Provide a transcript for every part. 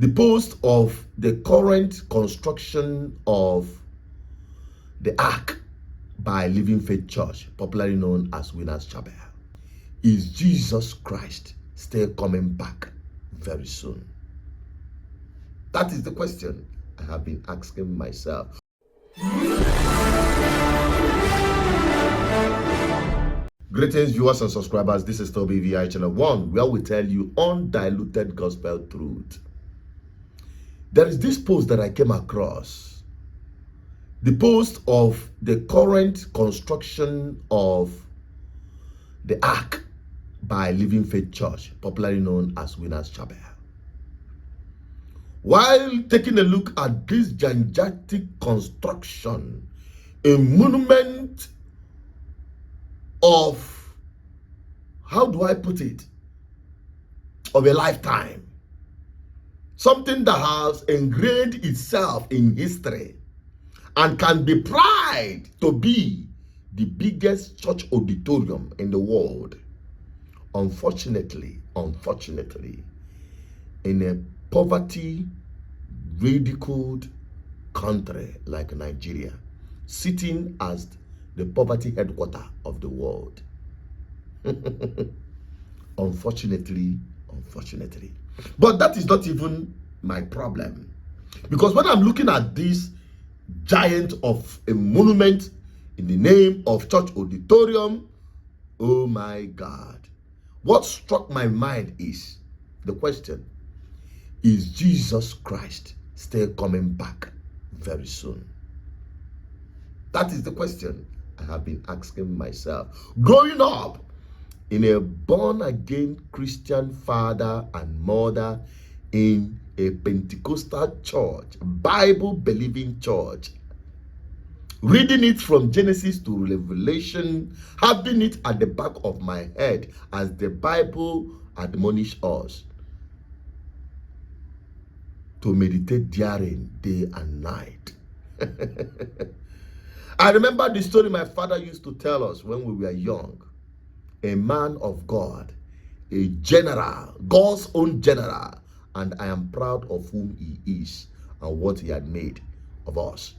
the post of the current construction of the Ark by Living Faith Church, popularly known as Winners Chapel. Is Jesus Christ still coming back very soon? That is the question I have been asking myself. Greetings, viewers and subscribers. This is Toby VI Channel 1, where we tell you undiluted gospel truth. There is this post that I came across. The post of the current construction of the Ark by Living Faith Church, popularly known as Winners Chapel. While taking a look at this gigantic construction, a monument of, how do I put it, of a lifetime, something that has ingrained itself in history and can be pride to be the biggest church auditorium in the world. Unfortunately, in a poverty ridiculed country like Nigeria, sitting as the poverty headquarters of the world. Unfortunately. But that is not even my problem. Because when I'm looking at this giant of a monument in the name of church auditorium, oh my God. What struck my mind is the question, is Jesus Christ still coming back very soon? That is the question I have been asking myself. Growing up in a born-again Christian father and mother in a Pentecostal church, Bible-believing church, reading it from Genesis to Revelation, having it at the back of my head as the Bible admonishes us to meditate therein day and night. I remember the story my father used to tell us when we were young. A man of God, a general, God's own general, and I am proud of whom he is and what he had made of us.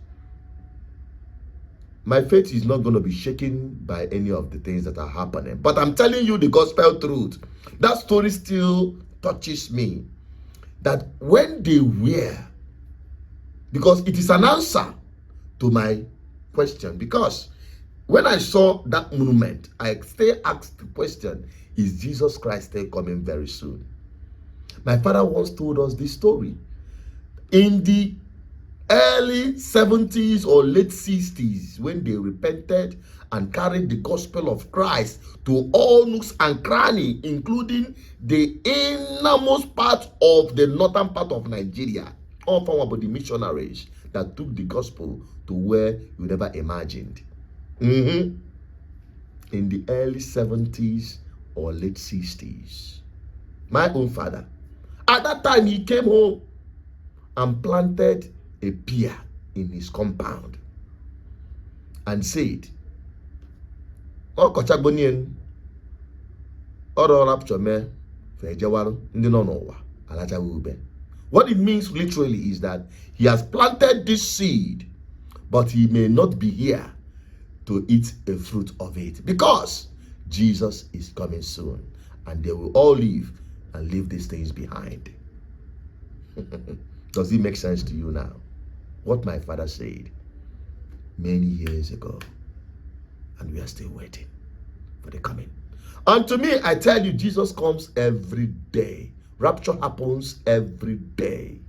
My faith is not going to be shaken by any of the things that are happening, but I'm telling you the gospel truth. That story still touches me, that when they were, because it is an answer to my question, because when I saw that monument, I still asked the question, is Jesus Christ still coming very soon? My father once told us this story. In the early 70s or late 60s, when they repented and carried the gospel of Christ to all nooks and crannies, including the innermost part of the northern part of Nigeria, all from about the missionaries that took the gospel to where you never imagined. In the early 70s or late 60s, my own father, at that time, he came home and planted a pear in his compound and said, what it means literally is that he has planted this seed, but he may not be here to eat a fruit of it, because Jesus is coming soon and they will all leave and leave these things behind. Does it make sense to you now? What my father said many years ago, and we are still waiting for the coming. And to me, I tell you, Jesus comes every day. Rapture happens every day.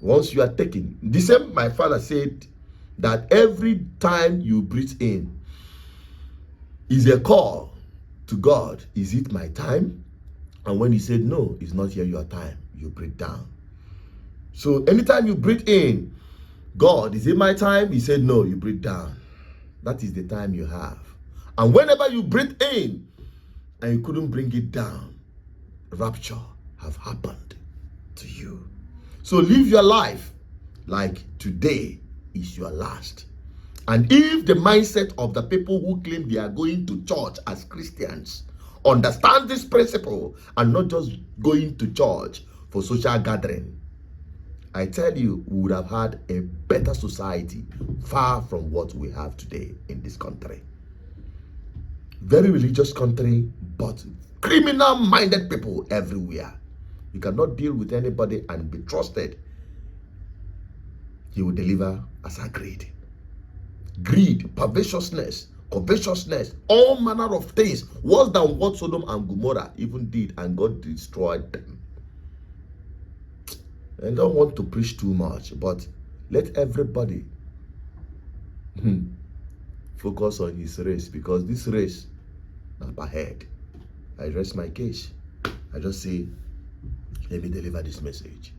Once you are taken, the same my father said that every time you breathe in is a call to God. Is it my time? And when he said, no, it's not yet your time, you breathe down. So anytime you breathe in, God, is it my time? He said, no, you breathe down. That is the time you have. And whenever you breathe in and you couldn't bring it down, rapture have happened to you. So live your life like today is your last. And if the mindset of the people who claim they are going to church as Christians understand this principle and not just going to church for social gathering, I tell you, we would have had a better society far from what we have today in this country. Very religious country, but criminal-minded people everywhere. You cannot deal with anybody and be trusted. He will deliver as agreed. Greed, perversiousness, covetousness, all manner of things, worse than what Sodom and Gomorrah even did, and God destroyed them. I don't want to preach too much, but let everybody focus on his race, because this race is ahead. I rest my case. I just say, let me deliver this message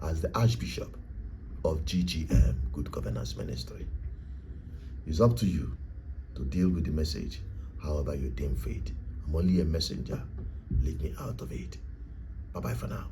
as the Archbishop of GGM, Good Governance Ministry. It's up to you to deal with the message however you deem fit. I'm only a messenger. Leave me out of it. Bye-bye for now.